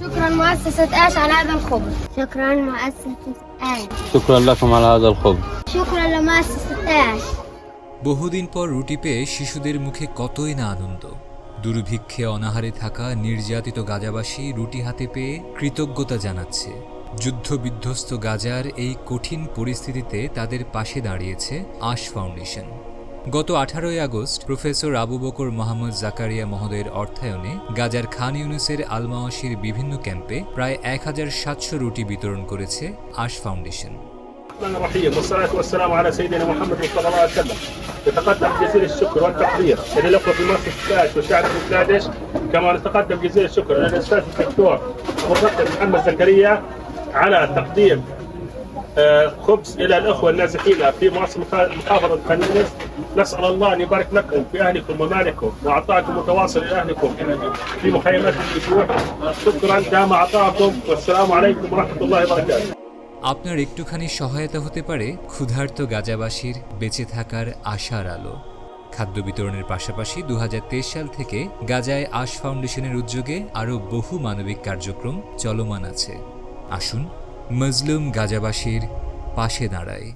شكرا مؤسسة آش على هذا الخبز. شكرا مؤسسة آش. شكرا لكم على هذا الخبز. شكرا لمؤسسة آش. বহুদিন পর রুটি পেয়ে শিশুদের মুখে কতই না আনন্দ। দুর্ভিক্ষে অনাহারে থাকা নির্যাতিত গাজাবাসী রুটি হাতে পেয়ে কৃতজ্ঞতা জানাচ্ছে। যুদ্ধবিধ্বস্ত গাজার এই কঠিন পরিস্থিতিতে তাদের পাশে দাঁড়িয়েছে আশ ফাউন্ডেশন। গত 18 আগস্ট প্রফেসর আবু বকর মোহাম্মদ জাকারিয়া মহোদয়ের অর্থায়নে গাজার খান ইউনুসের আল-মাওয়াশির বিভিন্ন ক্যাম্পে প্রায় 1700 রুটি বিতরণ করেছে আশ ফাউন্ডেশন। الرحمن الرحيم والصلاة والسلام على سيدنا محمد صلى الله عليه وسلم. يتقدم جزيل الشكر والتقدير إلى الأخوة في مؤسسة آش وشعب بنغلاديش، كما نتقدم جزيل الشكر إلى الأستاذ الدكتور مفكر محمد زكريا على تقديم خبز إلى الأخوة النازحين في محافظة خان يونس. نسأل الله أن يبارك لكم في أهلكم ومالكم وعطاءكم متواصل لأهلكم في مخيمات الجوع. شكرا دام عطاءكم والسلام عليكم ورحمة الله وبركاته. আপনার একটুখানি সহায়তা হতে পারে ক্ষুধার্ত গাজাবাসীর বেঁচে থাকার আশার আলো। খাদ্য বিতরণের পাশাপাশি 2023 সাল থেকে গাজায় আশ ফাউন্ডেশনের উদ্যোগে আরও বহু মানবিক কার্যক্রম চলমান আছে। আসুন মজলুম গাজাবাসীর পাশে দাঁড়াই।